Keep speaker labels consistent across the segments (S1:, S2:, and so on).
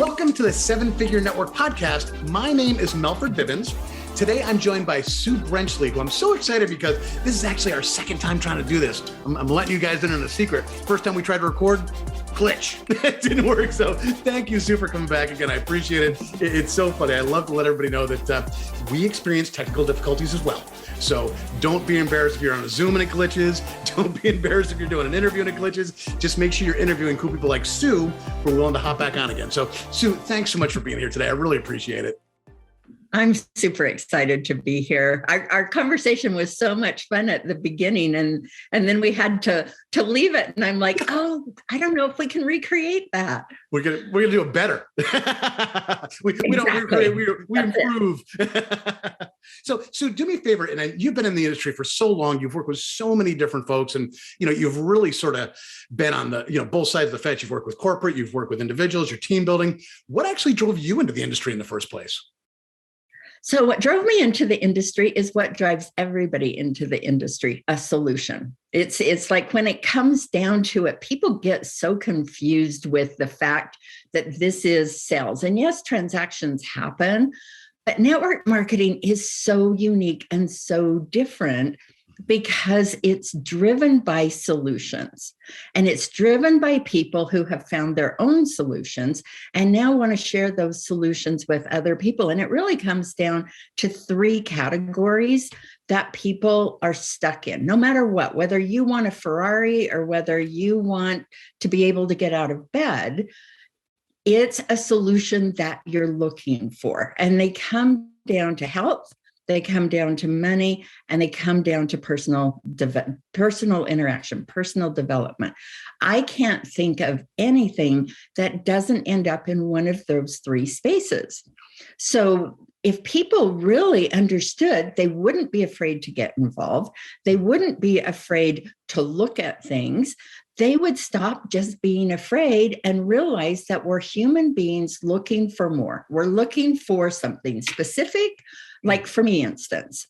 S1: Welcome to the Seven Figure Network podcast. My name is Melford Bivens. Today, I'm joined by Sue Brenchley, who I'm so excited because this is actually our second time trying to do this. I'm letting you guys in on a secret. First time we tried to record, glitch. It didn't work. So thank you, Sue, for coming back again. I appreciate it. It's so funny. I love to let everybody know that we experience technical difficulties as well. So don't be embarrassed if you're on a Zoom and it glitches. Don't be embarrassed if you're doing an interview and it glitches. Just make sure you're interviewing cool people like Sue who are willing to hop back on again. So Sue, thanks so much for being here today. I really appreciate it.
S2: I'm super excited to be here. Our conversation was so much fun at the beginning, and then we had to leave it. And I'm like, oh, I don't know if we can recreate that.
S1: We're gonna do it better. we don't recreate, we improve. So do me a favor, and you've been in the industry for so long. You've worked with so many different folks, and you've really sort of been on the both sides of the fence. You've worked with corporate, you've worked with individuals, your team building. What actually drove you into the industry in the first place?
S2: So what drove me into the industry is what drives everybody into the industry, a solution. It's like when it comes down to it, people get so confused with the fact that this is sales. And yes, transactions happen, but network marketing is so unique and so different because it's driven by solutions, and it's driven by people who have found their own solutions and now want to share those solutions with other people. And it really comes down to three categories that people are stuck in, no matter what, whether you want a Ferrari or whether you want to be able to get out of bed. It's a solution that you're looking for. And they come down to health, they come down to money, and they come down to personal interaction, personal development. I can't think of anything that doesn't end up in one of those three spaces. So if people really understood, they wouldn't be afraid to get involved. They wouldn't be afraid to look at things. They would stop just being afraid and realize that we're human beings looking for more. We're looking for something specific. Like for me, instance,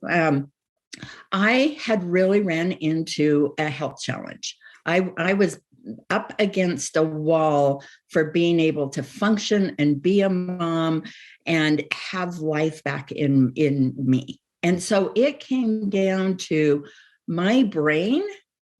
S2: I had really ran into a health challenge. I was up against a wall for being able to function and be a mom and have life back in me. And so it came down to my brain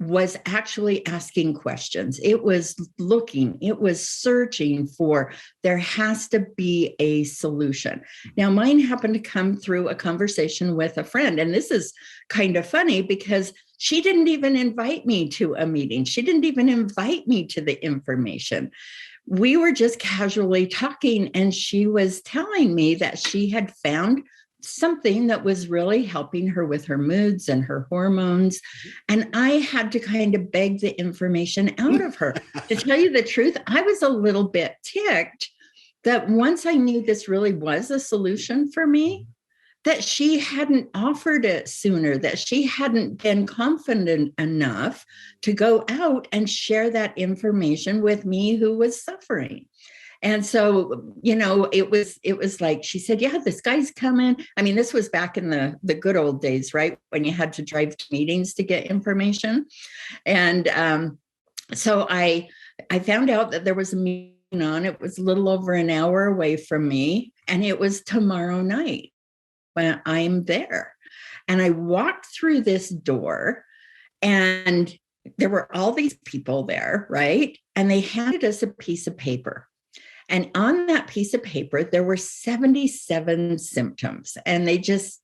S2: was actually asking questions. It was looking, it was searching for, there has to be a solution. Now, mine happened to come through a conversation with a friend. And this is kind of funny because she didn't even invite me to a meeting. She didn't even invite me to the information. We were just casually talking, and she was telling me that she had found something that was really helping her with her moods and her hormones. And I had to kind of beg the information out of her. To tell you the truth, I was a little bit ticked that once I knew this really was a solution for me, that she hadn't offered it sooner, that she hadn't been confident enough to go out and share that information with me who was suffering. And so, it was like, she said, yeah, this guy's coming. I mean, this was back in the good old days, right? When you had to drive to meetings to get information. And so I found out that there was a meeting on. It was a little over an hour away from me. And it was tomorrow night when I'm there. And I walked through this door, and there were all these people there, right? And they handed us a piece of paper. And on that piece of paper, there were 77 symptoms. And they just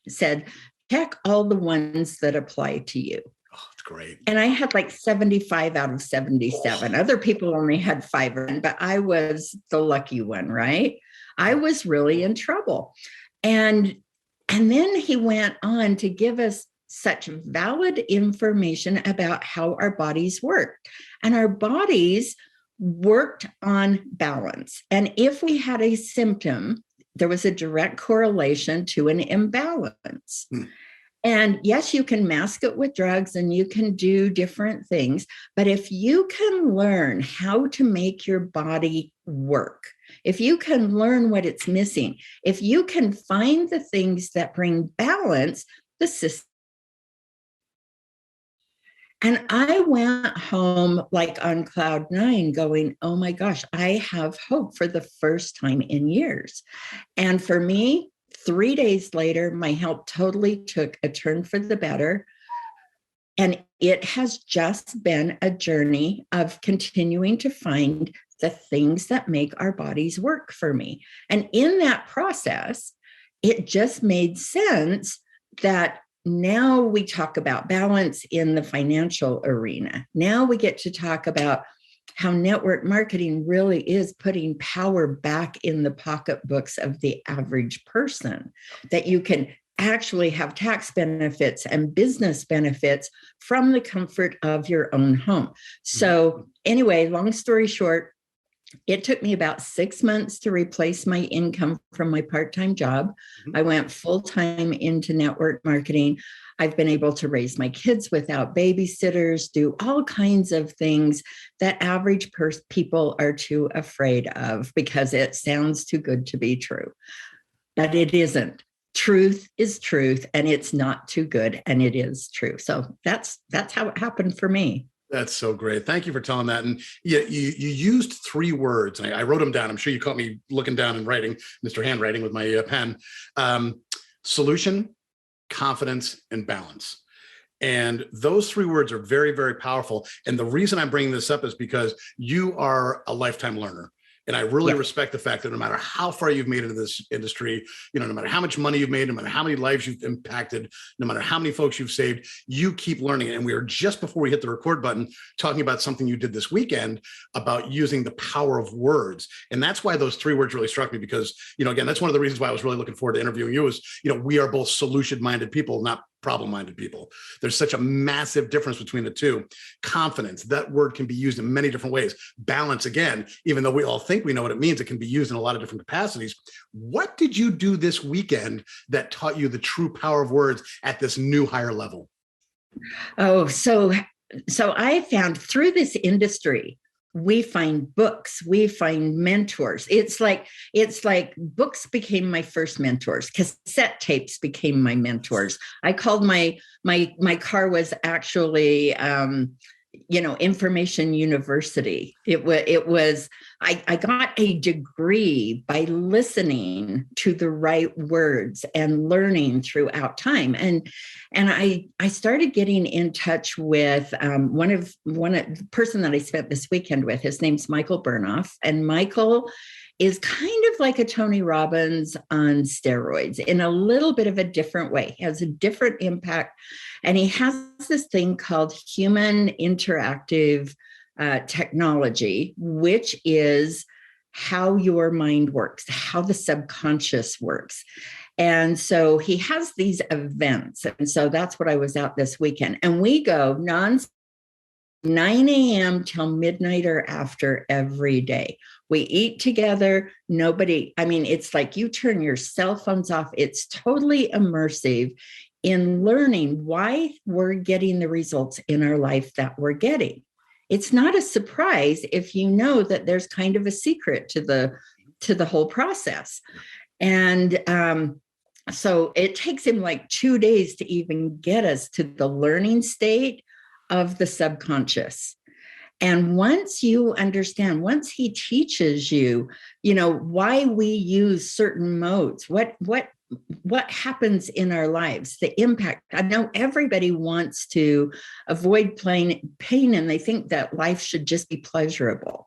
S2: said, check all the ones that apply to you.
S1: Oh, that's great.
S2: And I had like 75 out of 77. Oh. Other people only had 5, but I was the lucky one, right? I was really in trouble. And then he went on to give us such valid information about how our bodies work. And our bodies worked on balance. And if we had a symptom, there was a direct correlation to an imbalance. And yes, you can mask it with drugs and you can do different things. But if you can learn how to make your body work, if you can learn what it's missing, if you can find the things that bring balance, the system. And I went home like on cloud nine going, oh my gosh, I have hope for the first time in years. And for me, 3 days later, my health totally took a turn for the better. And it has just been a journey of continuing to find the things that make our bodies work for me. And in that process, it just made sense that now we talk about balance in the financial arena. Now we get to talk about how network marketing really is putting power back in the pocketbooks of the average person, that you can actually have tax benefits and business benefits from the comfort of your own home. So anyway, long story short, it took me about 6 months to replace my income from my part-time job. I went full-time into network marketing. I've been able to raise my kids without babysitters, do all kinds of things that average people are too afraid of because it sounds too good to be true. But it isn't. Truth is truth, and it's not too good, and it is true. So that's how it happened for me.
S1: That's so great. Thank you for telling that. And you used 3 words. I wrote them down. I'm sure you caught me looking down and writing, Mr. Handwriting with my pen. Solution, confidence, and balance. And those 3 words are very, very powerful. And the reason I'm bringing this up is because you are a lifetime learner. And I really respect the fact that no matter how far you've made into this industry, no matter how much money you've made, no matter how many lives you've impacted, no matter how many folks you've saved, you keep learning. And we are just before we hit the record button talking about something you did this weekend about using the power of words. And that's why those 3 words really struck me because, again, that's one of the reasons why I was really looking forward to interviewing you is, we are both solution-minded people, not problem-minded people. There's such a massive difference between the two. Confidence, that word can be used in many different ways. Balance, again, even though we all think we know what it means, it can be used in a lot of different capacities. What did you do this weekend that taught you the true power of words at this new higher level?
S2: Oh, so I found through this industry, we find books, we find mentors. It's like books became my first mentors. Cassette tapes became my mentors. I called my car was actually information university. It was I got a degree by listening to the right words and learning throughout time. And I started getting in touch with one of the person that I spent this weekend with. His name's Michael Bernoff, and Michael is kind of like a Tony Robbins on steroids in a little bit of a different way. He has a different impact. And he has this thing called human interactive technology, which is how your mind works, how the subconscious works. And so he has these events. And so that's what I was out this weekend. And we go 9 a.m. till midnight or after every day. We eat together. It's like you turn your cell phones off. It's totally immersive in learning why we're getting the results in our life that we're getting. It's not a surprise if you know that there's kind of a secret to the whole process. And so it takes him like 2 days to even get us to the learning state of the subconscious. And once you understand, once he teaches you, why we use certain modes, what happens in our lives, the impact. I know everybody wants to avoid pain and they think that life should just be pleasurable,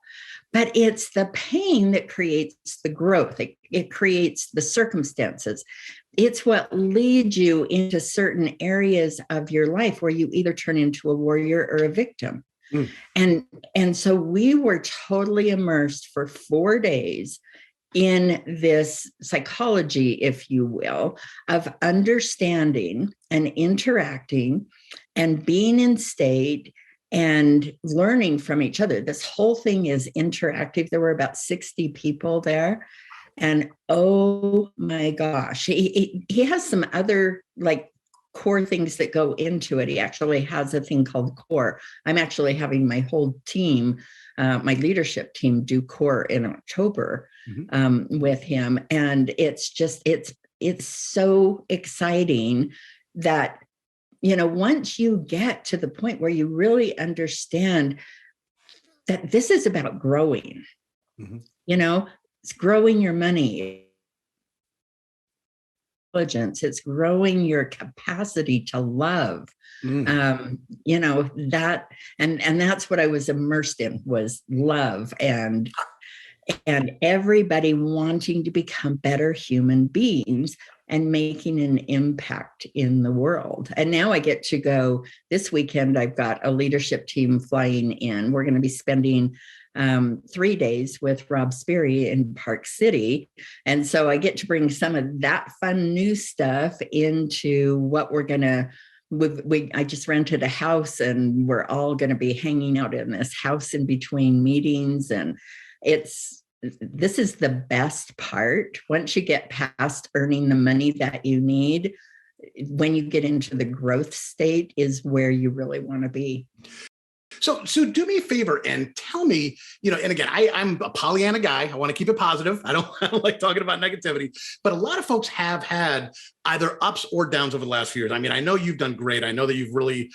S2: but it's the pain that creates the growth. It creates the circumstances. It's what leads you into certain areas of your life where you either turn into a warrior or a victim. And so we were totally immersed for 4 days in this psychology, if you will, of understanding and interacting and being in state and learning from each other. This whole thing is interactive. There were about 60 people there. And oh my gosh, he has some other core things that go into it. He actually has a thing called core. I'm actually having my whole team, my leadership team, do core in October with him. And it's so exciting that once you get to the point where you really understand that this is about growing, it's growing your money, intelligence, it's growing your capacity to love. That, and that's what I was immersed in, was love and everybody wanting to become better human beings and making an impact in the world. And now I get to go this weekend. I've got a leadership team flying in. We're going to be spending 3 days with Rob Sperry in Park City. And so I get to bring some of that fun new stuff into what we're going to, I just rented a house and we're all going to be hanging out in this house in between meetings. And this is the best part. Once you get past earning the money that you need, when you get into the growth state is where you really want to be.
S1: So do me a favor and tell me, and again, I'm a Pollyanna guy. I want to keep it positive. I don't like talking about negativity, but a lot of folks have had either ups or downs over the last few years. I mean, I know you've done great. I know that you've really,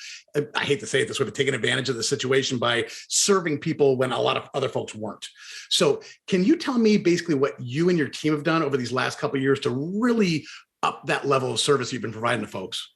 S1: I hate to say it this way, but taken advantage of the situation by serving people when a lot of other folks weren't. So can you tell me basically what you and your team have done over these last couple of years to really up that level of service you've been providing to folks?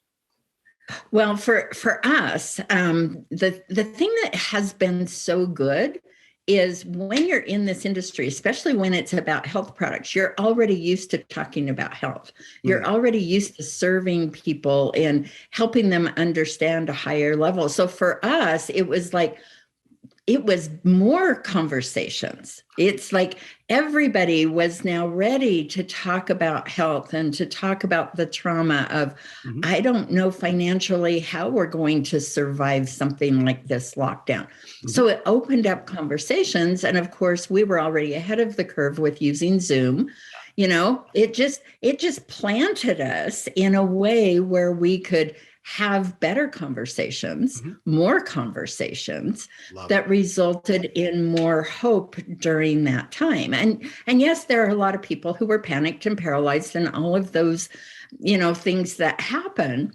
S2: Well, for us, the thing that has been so good is when you're in this industry, especially when it's about health products, you're already used to talking about health. You're already used to serving people and helping them understand a higher level. So for us, it was more conversations. It's like everybody was now ready to talk about health and to talk about the trauma of, I don't know financially how we're going to survive something like this lockdown. So it opened up conversations. And of course, we were already ahead of the curve with using Zoom. It just planted us in a way where we could have better conversations, more conversations that resulted in more hope during that time. And yes, there are a lot of people who were panicked and paralyzed and all of those, things that happen,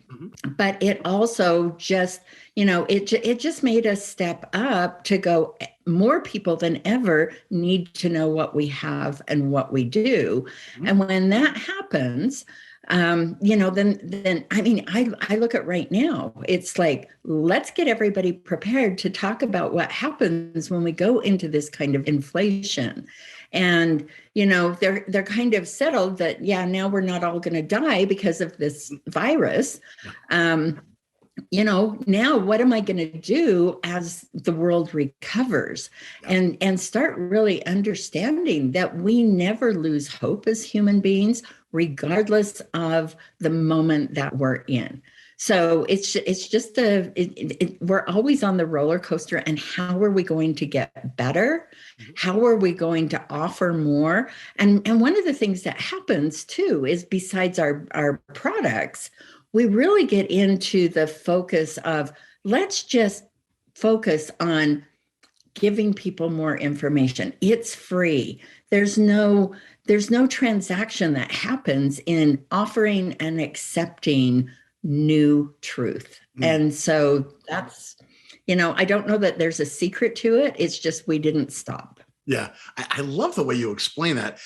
S2: but it also just, it just made us step up to go, more people than ever need to know what we have and what we do. And when that happens, then I look at right now, it's like, let's get everybody prepared to talk about what happens when we go into this kind of inflation. And, they're kind of settled that, now we're not all going to die because of this virus. Now what am I going to do as the world recovers and start really understanding that we never lose hope as human beings, regardless of the moment that we're in. So it's just we're always on the roller coaster, and how are we going to get better? How are we going to offer more? And one of the things that happens too is, besides our products, we really get into the focus of, let's just focus on giving people more information. It's free. There's no transaction that happens in offering and accepting new truth. And so that's, I don't know that there's a secret to it. It's just, we didn't stop.
S1: Yeah. I love the way you explain that.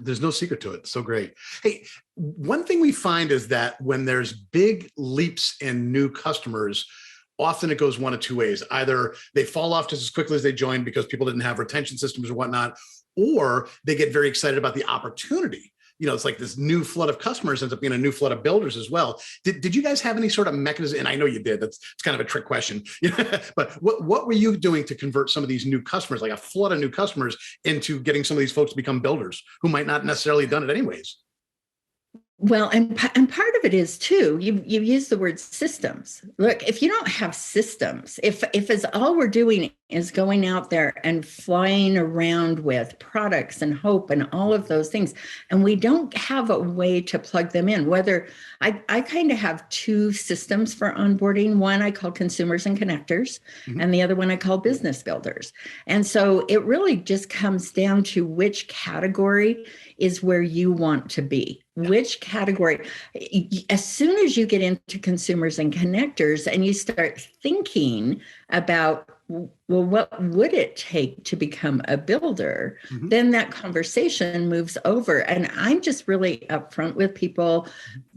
S1: There's no secret to it. So great. Hey, one thing we find is that when there's big leaps in new customers, often it goes one of two ways. Either they fall off just as quickly as they joined because people didn't have retention systems or whatnot, or they get very excited about the opportunity. It's like this new flood of customers ends up being a new flood of builders as well. Did you guys have any sort of mechanism? And I know you did. It's kind of a trick question. But what were you doing to convert some of these new customers, like a flood of new customers, into getting some of these folks to become builders who might not necessarily have done it anyways?
S2: Well, and part of it is too, you use the word systems. Look, if you don't have systems, if it's all we're doing is going out there and flying around with products and hope and all of those things, and we don't have a way to plug them in, whether I kind of have two systems for onboarding. One I call consumers and connectors, and the other one I call business builders. And so it really just comes down to which category is where you want to be. which category. As soon as you get into consumers and connectors and you start thinking about, well, what would it take to become a builder? Then that conversation moves over. And I'm just really upfront with people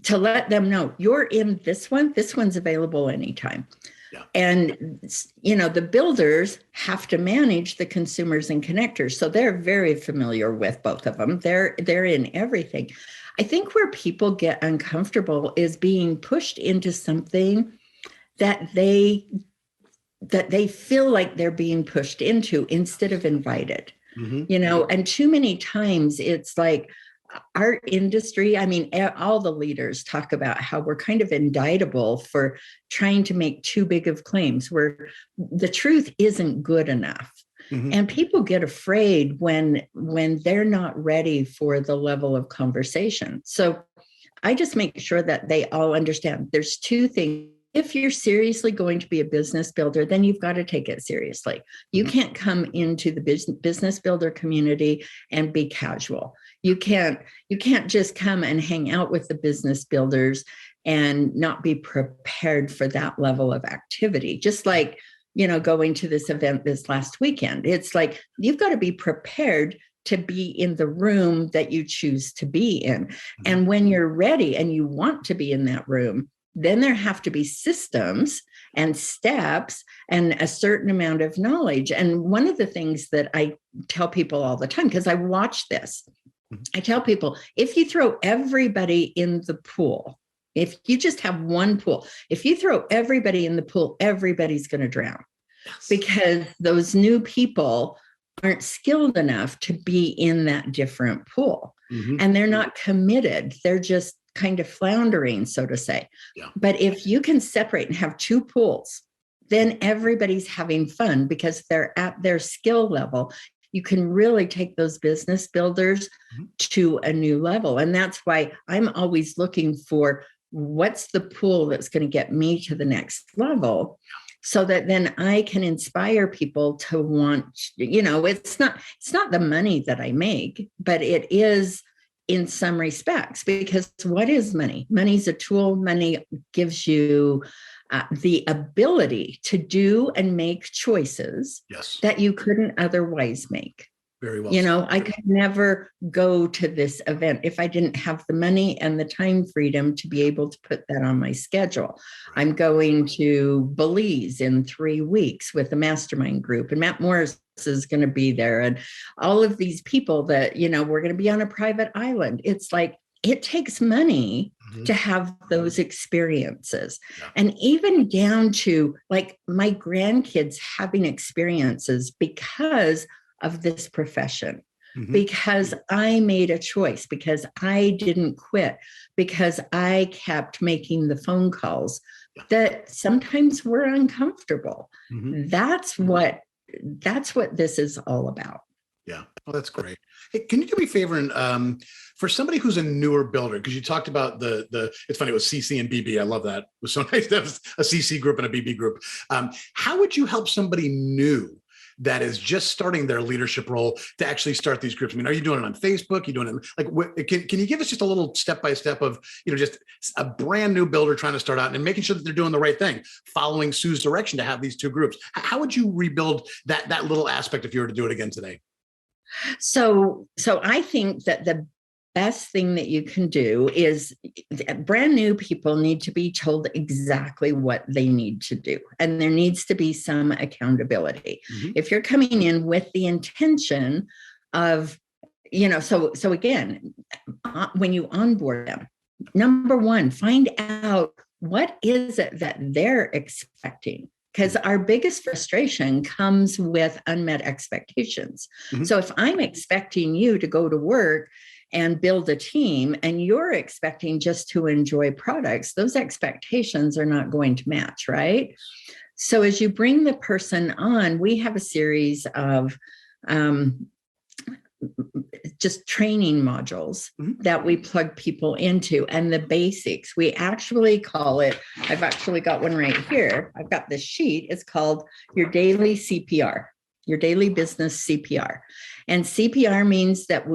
S2: to let them know, you're in this one. This one's available anytime.
S1: Yeah.
S2: And, the builders have to manage the consumers and connectors. So they're very familiar with both of them. They're in everything. I think where people get uncomfortable is being pushed into something that they feel like they're being pushed into instead of invited. And too many times it's like our industry, all the leaders talk about how we're kind of indictable for trying to make too big of claims where the truth isn't good enough. And people get afraid when they're not ready for the level of conversation. So I just make sure that they all understand there's two things. If you're seriously going to be a business builder, then you've got to take it seriously. You can't come into the business builder community and be casual. You can't just come and hang out with the business builders and not be prepared for that level of activity. Just like, going to this event this last weekend, it's like, you've got to be prepared to be in the room that you choose to be in. And when you're ready and you want to be in that room, then there have to be systems and steps and a certain amount of knowledge. And one of the things that I tell people all the time, because I watch this, I tell people, if you throw everybody in the pool, if you just have one pool, if you throw everybody in the pool, everybody's going to drown. Yes. Because those new people aren't skilled enough to be in that different pool. And they're not committed. They're just kind of floundering, so to say. Yeah. But if you can separate and have two pools, then everybody's having fun because they're at their skill level. You can really take those business builders to a new level. And that's why I'm always looking for what's the pool that's going to get me to the next level, so that then I can inspire people to want, it's not the money that I make, but it is in some respects, because what is money? Money's a tool. Money gives you the ability to do and make choices that you couldn't otherwise make.
S1: Very well.
S2: I could never go to this event if I didn't have the money and the time freedom to be able to put that on my schedule. Right. I'm going to Belize in 3 weeks with the mastermind group, and Matt Morris is going to be there, and all of these people that, we're going to be on a private island. It's like, it takes money to have those experiences. Yeah. And even down to like my grandkids having experiences because of this profession, because I made a choice, because I didn't quit, because I kept making the phone calls that sometimes were uncomfortable. That's what this is all about.
S1: Yeah. Well, that's great. Hey, can you do me a favor and for somebody who's a newer builder, because you talked about it's funny, it was CC and BB. I love that. It was so nice to have a CC group and a BB group. How would you help somebody new that is just starting their leadership role to actually start these groups? Are you doing it on Facebook? You doing it like, can you give us just a little step-by-step of, just a brand new builder trying to start out and making sure that they're doing the right thing, following Sue's direction to have these two groups? How would you rebuild that little aspect if you were to do it again today?
S2: So I think that the best thing that you can do is brand new people need to be told exactly what they need to do. And there needs to be some accountability. If you're coming in with the intention of, so again, when you onboard them, number one, find out what is it that they're expecting. Because our biggest frustration comes with unmet expectations. So if I'm expecting you to go to work and build a team, and you're expecting just to enjoy products, those expectations are not going to match, right? So as you bring the person on, we have a series of just training modules that we plug people into, and the basics. We actually call it, I've actually got one right here. I've got this sheet. It's called your daily CPR. your daily business CPR. And CPR means that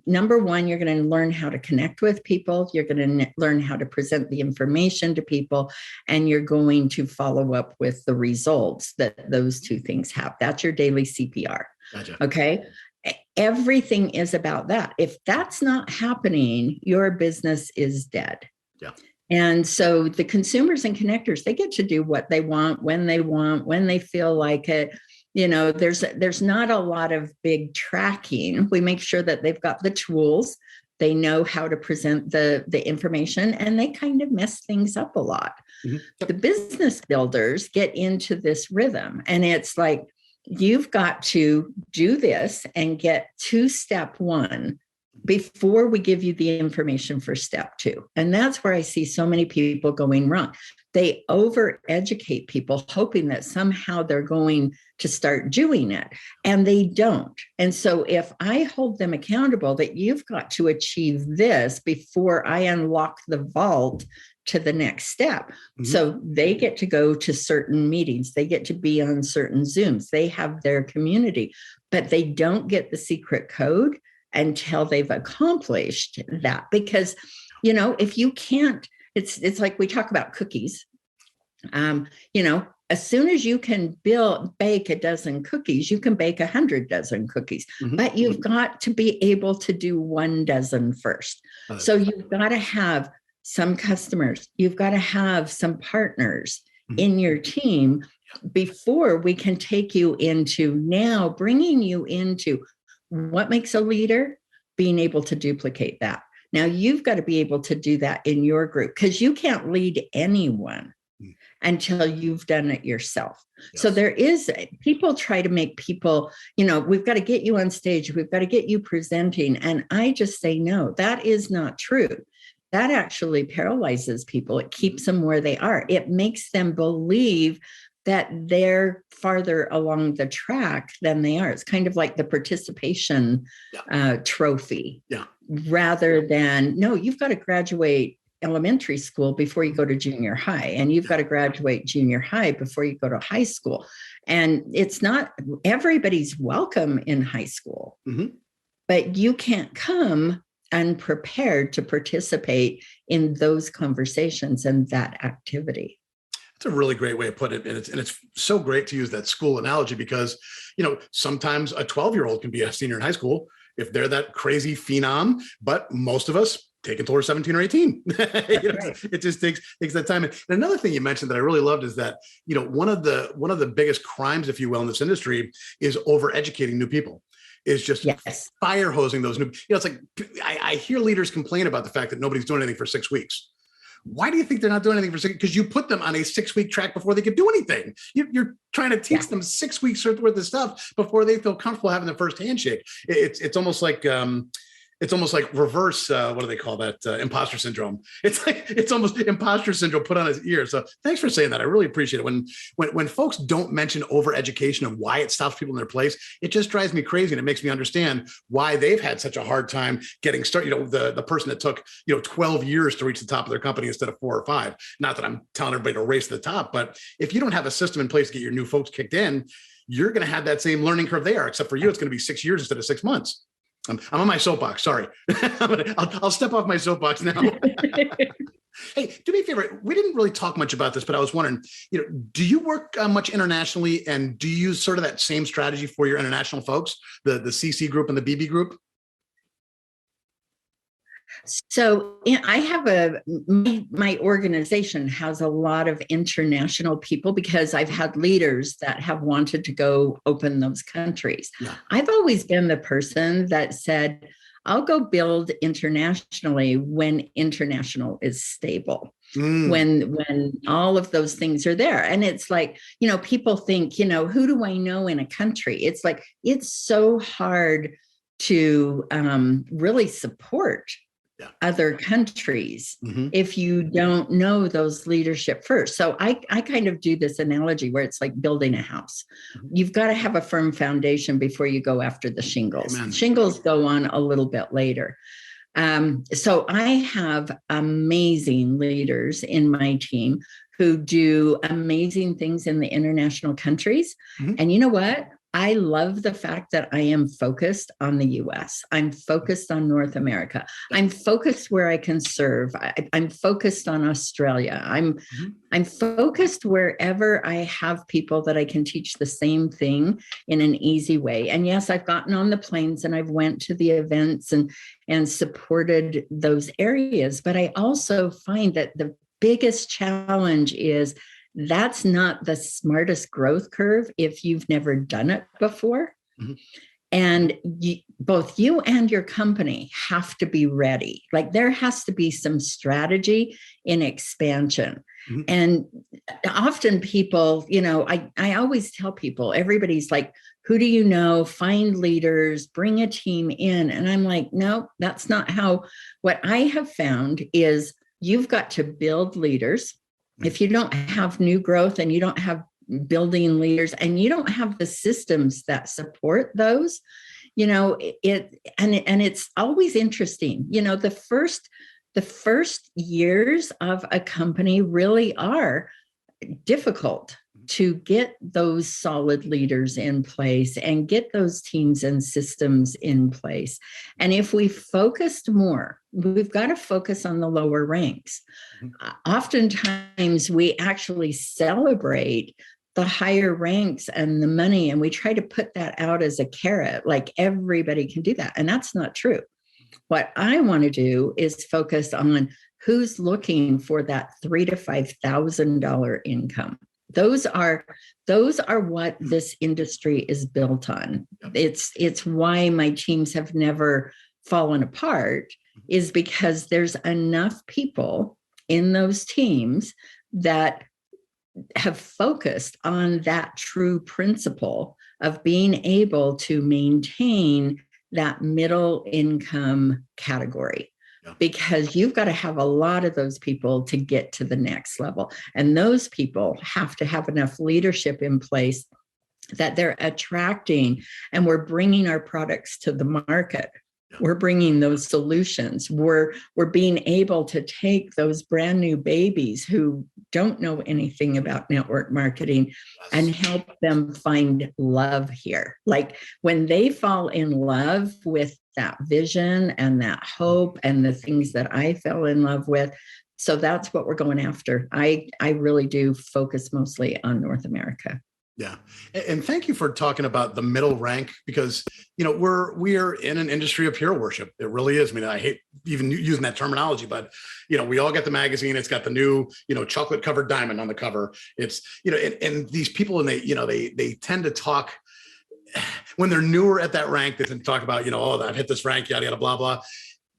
S2: number one, you're going to learn how to connect with people. You're going to learn how to present the information to people, and you're going to follow up with the results that those two things have. That's your daily CPR.
S1: Gotcha.
S2: Okay. Everything is about that. If that's not happening, your business is dead.
S1: Yeah.
S2: And so the consumers and connectors, they get to do what they want, when they feel like it. There's not a lot of big tracking. We make sure that they've got the tools, they know how to present the information, and they kind of mess things up a lot. Mm-hmm. The business builders get into this rhythm, and it's like, you've got to do this and get to step one before we give you the information for step two. And that's where I see so many people going wrong. They over-educate people, hoping that somehow they're going to start doing it, and they don't. And so if I hold them accountable that you've got to achieve this before I unlock the vault to the next step. Mm-hmm. So they get to go to certain meetings, they get to be on certain Zooms, they have their community, but they don't get the secret code until they've accomplished that. Because, if you can't, it's like we talk about cookies. As soon as you can bake a dozen cookies, you can bake 100 dozen cookies, mm-hmm. but you've got to be able to do 1 dozen first. So you've got to have some customers, you've got to have some partners mm-hmm. in your team before we can take you into now bringing you into what makes a leader, being able to duplicate that. Now you've got to be able to do that in your group, because you can't lead anyone until you've done it yourself. Yes. So people try to make people, we've got to get you on stage, we've got to get you presenting. And I just say, no, that is not true. That actually paralyzes people. It keeps them where they are. It makes them believe that they're farther along the track than they are. It's kind of like the participation trophy, rather than, no, you've got to graduate elementary school before you go to junior high, and you've got to graduate junior high before you go to high school. And it's not everybody's welcome in high school, mm-hmm. but you can't come unprepared to participate in those conversations and that activity.
S1: It's a really great way to put it. And it's so great to use that school analogy, because, sometimes a 12-year-old can be a senior in high school if they're that crazy phenom, but most of us take until we're 17 or 18. It just takes that time. And another thing you mentioned that I really loved is that, one of the biggest crimes, if you will, in this industry is over-educating new people. Is just fire hosing those new, it's like, I hear leaders complain about the fact that nobody's doing anything for 6 weeks. Why do you think they're not doing anything for 6? Because you put them on a 6-week track before they could do anything. You're trying to teach them 6 weeks worth of stuff before they feel comfortable having the first handshake. It's almost like reverse. What do they call that? Imposter syndrome. It's almost imposter syndrome put on his ear. So thanks for saying that. I really appreciate it. When folks don't mention overeducation and why it stops people in their place, it just drives me crazy, and it makes me understand why they've had such a hard time getting started. The person that took 12 years to reach the top of their company instead of 4 or 5. Not that I'm telling everybody to race to the top, but if you don't have a system in place to get your new folks kicked in, you're going to have that same learning curve they are. Except for you, it's going to be 6 years instead of 6 months. I'm on my soapbox. Sorry. I'll step off my soapbox now. Hey, do me a favor. We didn't really talk much about this, but I was wondering, do you work much internationally, and do you use sort of that same strategy for your international folks, the CC group and the BB group?
S2: So I have my organization has a lot of international people, because I've had leaders that have wanted to go open those countries. Yeah. I've always been the person that said, I'll go build internationally when international is stable, when all of those things are there. And it's like, people think, who do I know in a country? It's like, it's so hard to really support other countries if you don't know those leadership first. So I kind of do this analogy where it's like building a house. You've got to have a firm foundation before you go after the shingles. Amen. Shingles go on a little bit later. So I have amazing leaders in my team who do amazing things in the international countries. And you know what? I love the fact that I am focused on the US. I'm focused on North America. I'm focused where I can serve. I'm focused on Australia. I'm focused wherever I have people that I can teach the same thing in an easy way. And yes, I've gotten on the planes and I've went to the events and supported those areas. But I also find that the biggest challenge is that's not the smartest growth curve if you've never done it before. Mm-hmm. And both you and your company have to be ready. Like there has to be some strategy in expansion. Mm-hmm. And often people, I always tell people, everybody's like, who do you know? Find leaders, bring a team in. And I'm like, no, that's not how. What I have found is you've got to build leaders. If you don't have new growth and you don't have building leaders and you don't have the systems that support those, it's always interesting. The first years of a company really are difficult to get those solid leaders in place and get those teams and systems in place. And if we focused more, we've got to focus on the lower ranks. Mm-hmm. Oftentimes we actually celebrate the higher ranks and the money, and we try to put that out as a carrot, like everybody can do that. And that's not true. What I want to do is focus on who's looking for that $3,000 to $5,000 income. Those are what this industry is built on. It's why my teams have never fallen apart, is because there's enough people in those teams that have focused on that true principle of being able to maintain that middle income category. Because you've got to have a lot of those people to get to the next level. And those people have to have enough leadership in place that they're attracting, and we're bringing our products to the market. We're bringing those solutions. We're being able to take those brand new babies who don't know anything about network marketing and help them find love here. Like when they fall in love with that vision and that hope and the things that I fell in love with. So that's what we're going after. I really do focus mostly on North America.
S1: Yeah. And thank you for talking about the middle rank, because, we're in an industry of hero worship. It really is. I mean, I hate even using that terminology, but, we all get the magazine. It's got the new, chocolate covered diamond on the cover. It's, and these people, and they tend to talk when they're newer at that rank, they tend to talk about, I've hit this rank, yada, yada, blah, blah.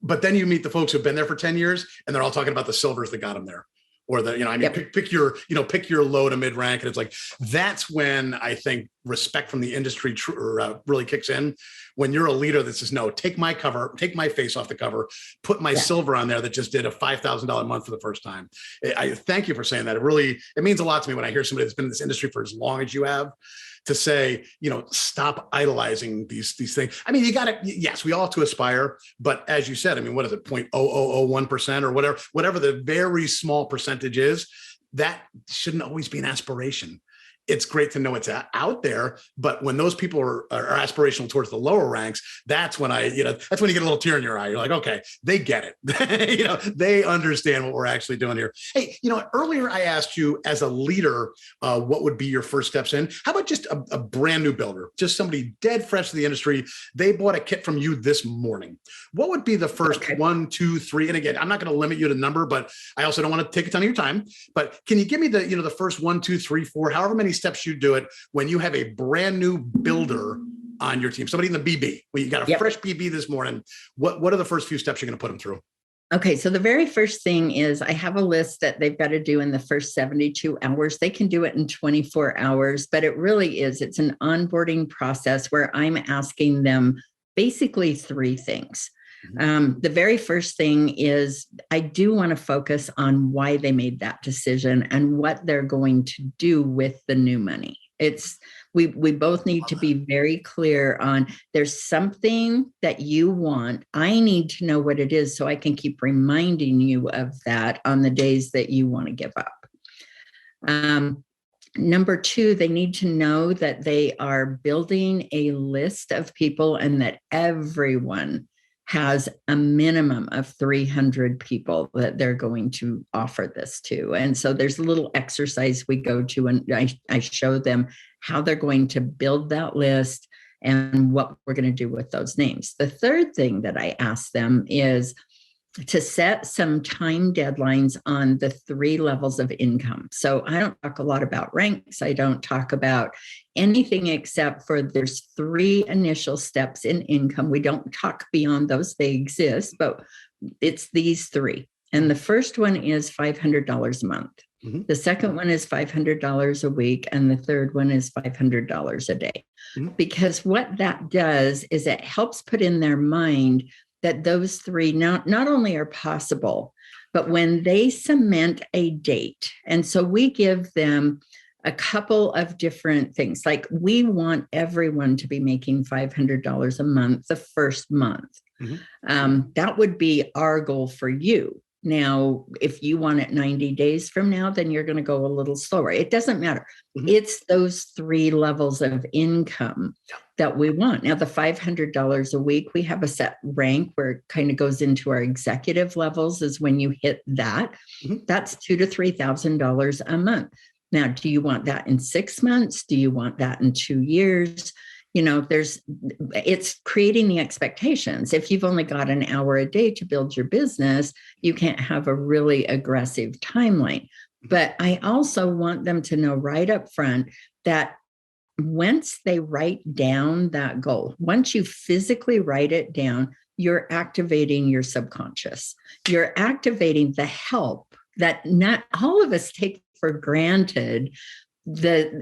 S1: But then you meet the folks who've been there for 10 years and they're all talking about the silvers that got them there. Or pick your low to mid rank. And it's like, that's when I think respect from the industry really kicks in. When you're a leader that says, no, take my face off the cover, put my silver on there that just did a $5,000 a month for the first time. I thank you for saying that. It means a lot to me when I hear somebody that's been in this industry for as long as you have, to say, stop idolizing these things. I mean, yes, we all have to aspire, but as you said, I mean, what is it, 0.0001% or whatever the very small percentage is, that shouldn't always be an aspiration. It's great to know it's out there, but when those people are aspirational towards the lower ranks, that's when that's when you get a little tear in your eye. You're like, okay, they get it. They understand what we're actually doing here. Hey, earlier I asked you as a leader, what would be your first steps in? How about just a brand new builder, just somebody dead fresh to the industry? They bought a kit from you this morning. What would be the first 1, 2, 3? And again, I'm not going to limit you to number, but I also don't want to take a ton of your time. But can you give me the first 1, 2, 3, 4, however many steps you do it when you have a brand new builder on your team, somebody in the BB, when you got a fresh BB this morning, what are the first few steps you're going to put them through?
S2: Okay. So the very first thing is I have a list that they've got to do in the first 72 hours. They can do it in 24 hours, but it's an onboarding process where I'm asking them basically 3 things. The very first thing is I do want to focus on why they made that decision and what they're going to do with the new money. We both need to be very clear on, there's something that you want. I need to know what it is so I can keep reminding you of that on the days that you want to give up. Number two, they need to know that they are building a list of people and that everyone has a minimum of 300 people that they're going to offer this to. And so there's a little exercise we go to, and I show them how they're going to build that list and what we're going to do with those names. The third thing that I ask them is to set some time deadlines on the 3 levels of income. So I don't talk a lot about ranks. I don't talk about anything except for there's 3 initial steps in income. We don't talk beyond those. They exist, but it's these 3. And the first one is $500 a month. Mm-hmm. The second one is $500 a week. And the third one is $500 a day. Mm-hmm. Because what that does is it helps put in their mind that those 3 not only are possible, but when they cement a date, and so we give them a couple of different things, like we want everyone to be making $500 a month the first month. Mm-hmm. That would be our goal for you. Now, if you want it 90 days from now, then you're going to go a little slower. It doesn't matter. Mm-hmm. It's those 3 levels of income that we want. Now, the $500 a week, we have a set rank where it kind of goes into our executive levels is when you hit that. Mm-hmm. That's $2,000 to $3,000 a month. Now, do you want that in 6 months? Do you want that in 2 years? You know, it's creating the expectations. If you've only got an hour a day to build your business, you can't have a really aggressive timeline. But I also want them to know right up front that once they write down that goal, once you physically write it down, you're activating your subconscious. You're activating the help that not all of us take for granted,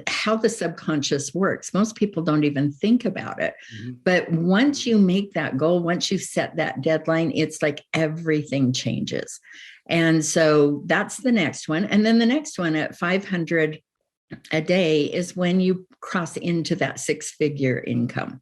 S2: how the subconscious works. Most people don't even think about it. Mm-hmm. But once you make that goal, once you set that deadline, it's like everything changes. And so that's the next one. And then the next one at 500 a day is when you cross into that 6-figure income.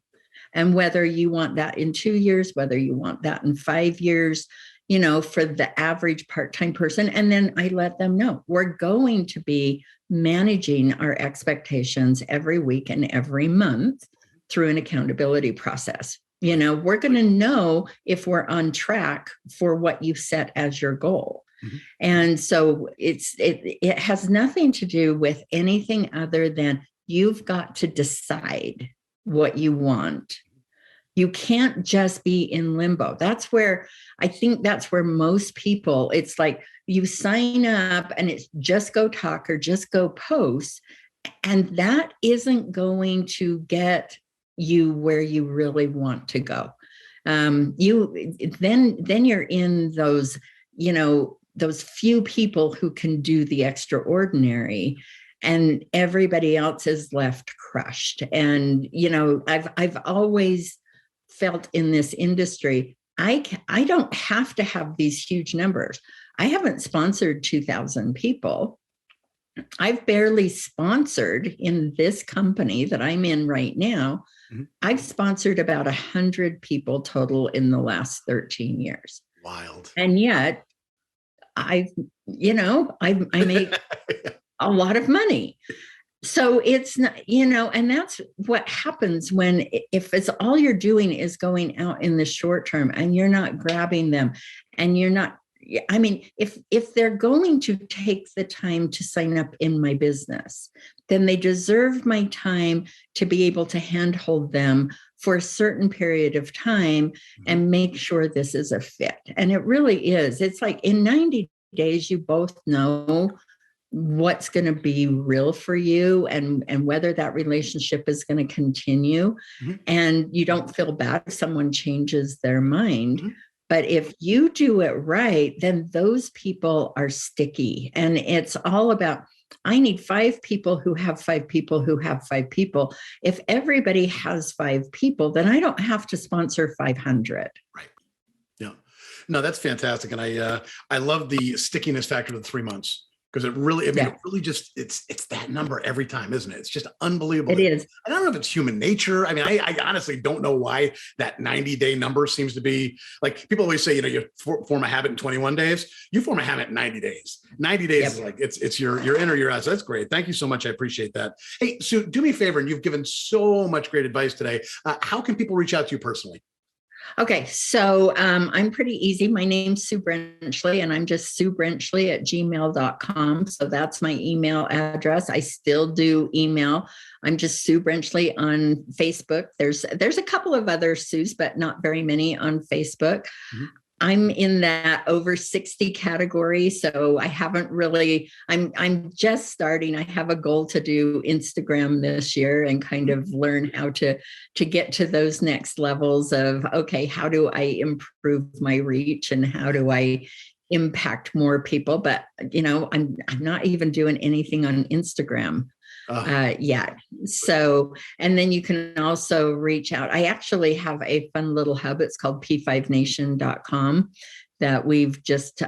S2: And whether you want that in 2 years, whether you want that in 5 years, you know, for the average part-time person. And then I let them know we're going to be managing our expectations every week and every month through an accountability process. You know, we're going to know if we're on track for what you set as your goal. Mm-hmm. And so it has nothing to do with anything other than you've got to decide what you want. You can't just be in limbo. I think that's where most people, it's like you sign up and it's just go talk or just go post. And that isn't going to get you where you really want to go. Then you're in those, you know, those few people who can do the extraordinary, and everybody else is left crushed. And, you know, I've always felt in this industry, I don't have to have these huge numbers. I haven't sponsored 2,000 people. I've barely sponsored in this company that I'm in right now. Mm-hmm. I've sponsored about 100 people total in the last 13 years.
S1: Wild.
S2: And yet I make a lot of money. So it's not, you know, and that's what happens if it's all you're doing is going out in the short term and you're not grabbing them and you're not, I mean, if they're going to take the time to sign up in my business, then they deserve my time to be able to handhold them for a certain period of time and make sure this is a fit. And it really is. It's like in 90 days, you both know what's going to be real for you and whether that relationship is going to continue. Mm-hmm. And you don't feel bad if someone changes their mind. Mm-hmm. But if you do it right, then those people are sticky. And it's all about, I need 5 people who have 5 people who have 5 people. If everybody has 5 people, then I don't have to sponsor 500.
S1: Right. Yeah. No, that's fantastic. And I love the stickiness factor of the 3 months. Because it really, I mean,
S2: Yeah.
S1: it really just, it's that number every time, isn't it? It's just unbelievable.
S2: It is.
S1: I don't know if it's human nature. I mean, I honestly don't know why that 90-day number seems to be like, people always say, you form a habit in 21 days. You form a habit in 90 days. 90 days is like, it's your in or your out. So that's great. Thank you so much. I appreciate that. Hey, Sue, do me a favor. And you've given so much great advice today. How can people reach out to you personally?
S2: Okay, so I'm pretty easy. My name's Sue Brenchley, and I'm just SueBrenchley@gmail.com. So that's my email address. I still do email. I'm just Sue Brenchley on Facebook. There's a couple of other Sues, but not very many on Facebook. Mm-hmm. I'm in that over 60 category. So I haven't really, I'm just starting. I have a goal to do Instagram this year and kind of learn how to get to those next levels of, okay, how do I improve my reach and how do I impact more people? But, I'm not even doing anything on Instagram yet. So, and then you can also reach out. I actually have a fun little hub. It's called p5nation.com that we've just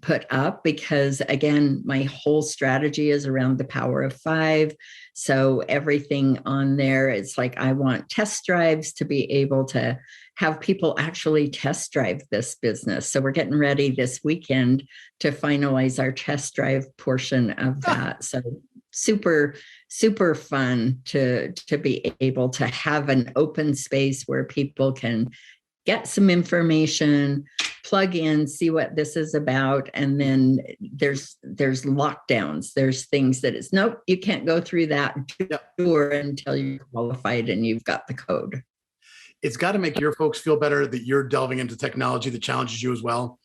S2: put up because, again, my whole strategy is around the power of 5. So everything on there, it's like I want test drives to be able to have people actually test drive this business. So we're getting ready this weekend to finalize our test drive portion of that. So super fun to be able to have an open space where people can get some information, plug in, see what this is about. And then there's lockdowns. There's things that is, nope, you can't go through that door until you're qualified and you've got the code.
S1: It's got to make your folks feel better that you're delving into technology that challenges you as well.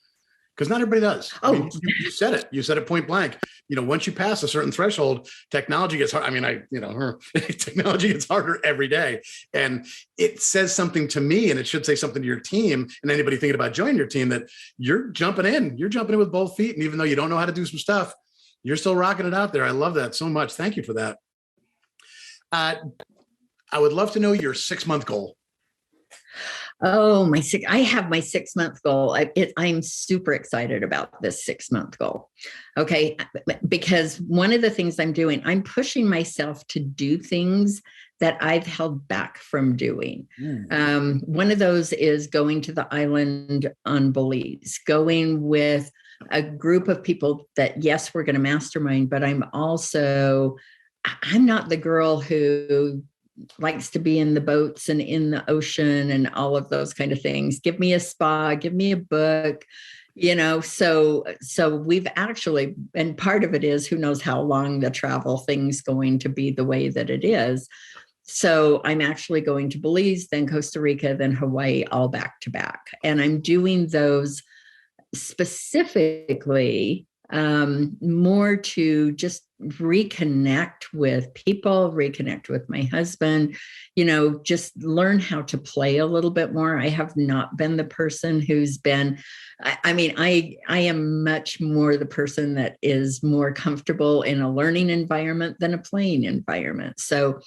S1: Because not everybody does. I mean, you said it. You said it point blank. Once you pass a certain threshold, technology gets hard. I mean, technology gets harder every day. And it says something to me, and it should say something to your team and anybody thinking about joining your team that you're jumping in. You're jumping in with both feet. And even though you don't know how to do some stuff, you're still rocking it out there. I love that so much. Thank you for that. I would love to know your 6-month goal.
S2: Oh, I have my 6-month goal. I'm super excited about this 6-month goal. Okay. Because one of the things I'm doing, I'm pushing myself to do things that I've held back from doing. One of those is going to the island on Belize, going with a group of people that, yes, we're going to mastermind, but I'm not the girl who likes to be in the boats and in the ocean and all of those kind of things. Give me a spa, give me a book, so we've actually, and part of it is who knows how long the travel thing's going to be the way that it is. So I'm actually going to Belize, then Costa Rica, then Hawaii, all back to back. And I'm doing those specifically more to just reconnect with people, reconnect with my husband, just learn how to play a little bit more. I have not been the person who's been, I am much more the person that is more comfortable in a learning environment than a playing environment. So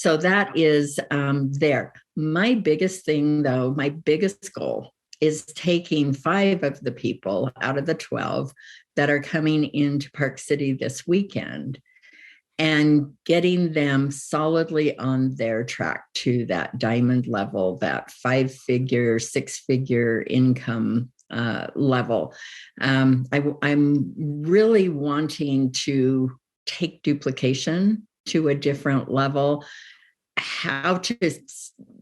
S2: that is there. My biggest thing though, my biggest goal is taking 5 of the people out of the 12 that are coming into Park City this weekend and getting them solidly on their track to that diamond level, that 5-figure, 6-figure income level. I'm really wanting to take duplication to a different level, how to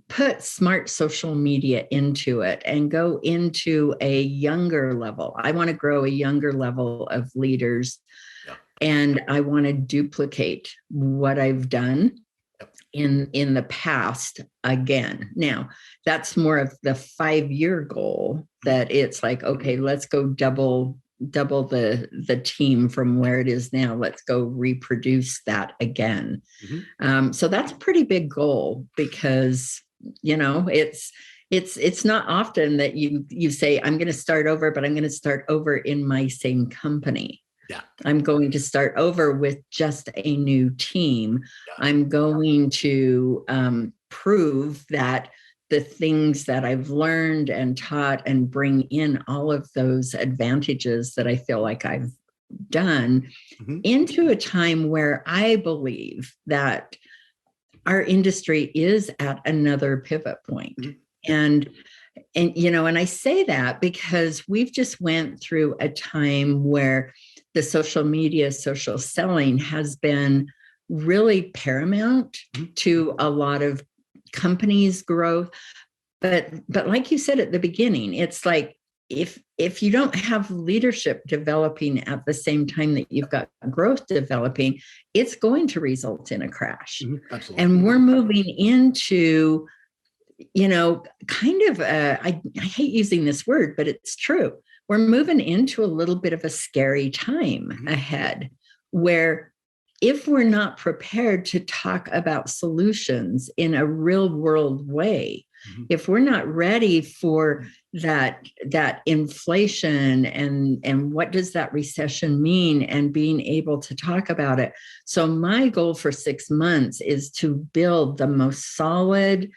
S2: put smart social media into it and go into a younger level. I want to grow a younger level of leaders, and I want to duplicate what I've done in the past again. Now, that's more of the 5-year goal, that it's like, okay, let's go double the team from where it is now. Let's go reproduce that again. So that's a pretty big goal, because it's not often that you say, I'm going to start over, but I'm going to start over in my same company. I'm going to start over with just a new team. I'm going to prove that the things that I've learned and taught and bring in all of those advantages that I feel like I've done into a time where I believe that our industry is at another pivot point. And I say that because we've just went through a time where the social media, social selling has been really paramount to a lot of companies' growth. But like you said at the beginning, it's like if you don't have leadership developing at the same time that you've got growth developing, it's going to result in a crash.
S1: Absolutely.
S2: And we're moving into, kind of I hate using this word, but it's true. We're moving into a little bit of a scary time ahead, where if we're not prepared to talk about solutions in a real world way, if we're not ready for that inflation and what does that recession mean, and being able to talk about it. So my goal for 6 months is to build the most solid,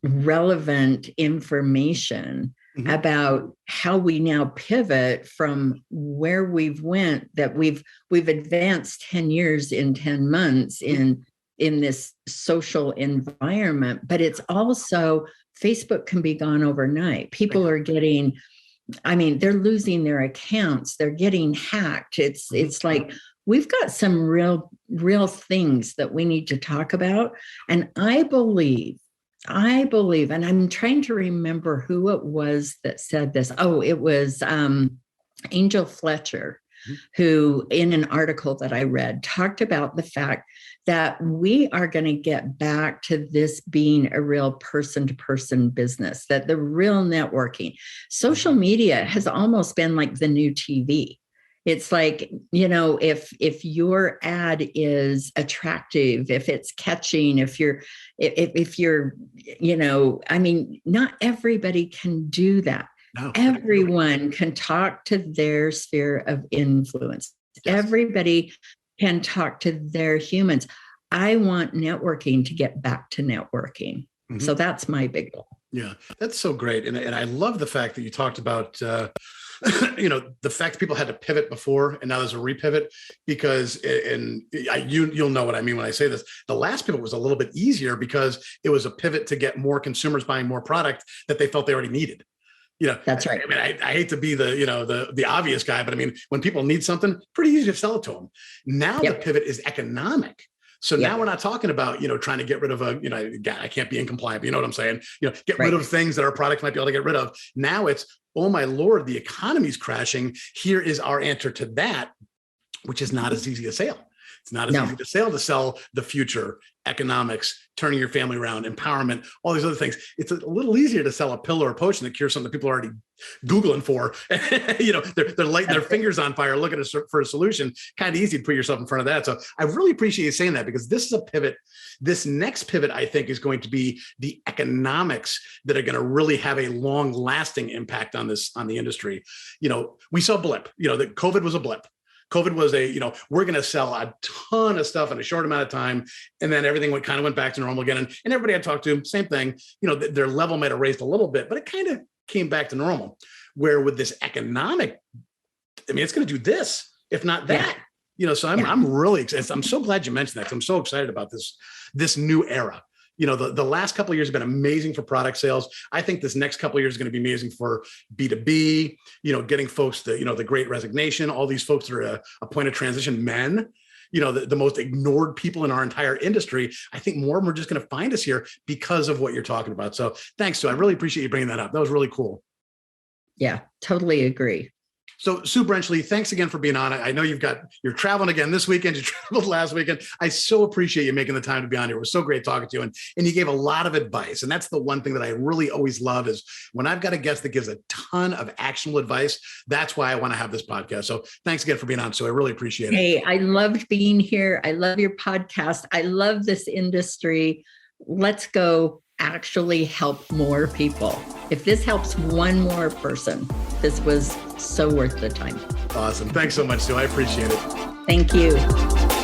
S2: relevant information about how we now pivot from where we've went, that we've advanced 10 years in 10 months in this social environment. But it's also, Facebook can be gone overnight. People are getting, they're losing their accounts. They're getting hacked. It's like, we've got some real things that we need to talk about. And I believe, and I'm trying to remember who it was that said this. Oh, it was Angel Fletcher, who in an article that I read talked about the fact that we are going to get back to this being a real person-to-person business, that the real networking, social media has almost been like the new TV. It's like, if your ad is attractive, if it's catching, if you're, not everybody can do that. No. Everyone can talk to their sphere of influence. Yes. Everybody can talk to their humans. I want networking to get back to networking. So that's my big goal.
S1: Yeah, that's so great. And I love the fact that you talked about, the fact that people had to pivot before and now there's a repivot, because, you'll know what I mean when I say this, the last pivot was a little bit easier because it was a pivot to get more consumers buying more product that they felt they already needed.
S2: That's right.
S1: I hate to be the obvious guy, but when people need something, pretty easy to sell it to them. Now the pivot is economic. So now we're not talking about, trying to get rid of I can't be incompliant, but you know what I'm saying? Get rid of things that our products might be able to get rid of. Now it's, oh my Lord, the economy's crashing. Here is our answer to that, which is not as easy to sell. It's not as easy to sell the future, economics, turning your family around, empowerment, all these other things. It's a little easier to sell a pill or a potion that cures something that people are already Googling for. They're lighting their fingers on fire, looking for a solution. Kind of easy to put yourself in front of that. So I really appreciate you saying that, because this is a pivot. This next pivot, I think, is going to be the economics that are going to really have a long lasting impact on the industry. We saw a blip, that COVID was a blip. COVID was we're going to sell a ton of stuff in a short amount of time. And then everything went back to normal again. And everybody I talked to, same thing, their level might have raised a little bit, but it kind of came back to normal. Where with this economic, it's going to do this, if not that, so I'm really excited. I'm so glad you mentioned that, because I'm so excited about this new era. The last couple of years have been amazing for product sales. I think this next couple of years is going to be amazing for B2B, getting folks the Great Resignation, all these folks that are at a point of transition, men, the most ignored people in our entire industry. I think more of them are just going to find us here because of what you're talking about. So thanks, Sue. I really appreciate you bringing that up. That was really cool.
S2: Yeah, totally agree.
S1: So Sue Brenchley, thanks again for being on. I know you're traveling again this weekend. You traveled last weekend. I so appreciate you making the time to be on here. It was so great talking to you. And you gave a lot of advice. And that's the one thing that I really always love, is when I've got a guest that gives a ton of actionable advice. That's why I want to have this podcast. So thanks again for being on, Sue. I really appreciate it.
S2: Hey, I loved being here. I love your podcast. I love this industry. Let's go actually help more people. If this helps one more person, this was so worth the time.
S1: Awesome. Thanks so much, Sue. I appreciate it.
S2: Thank you.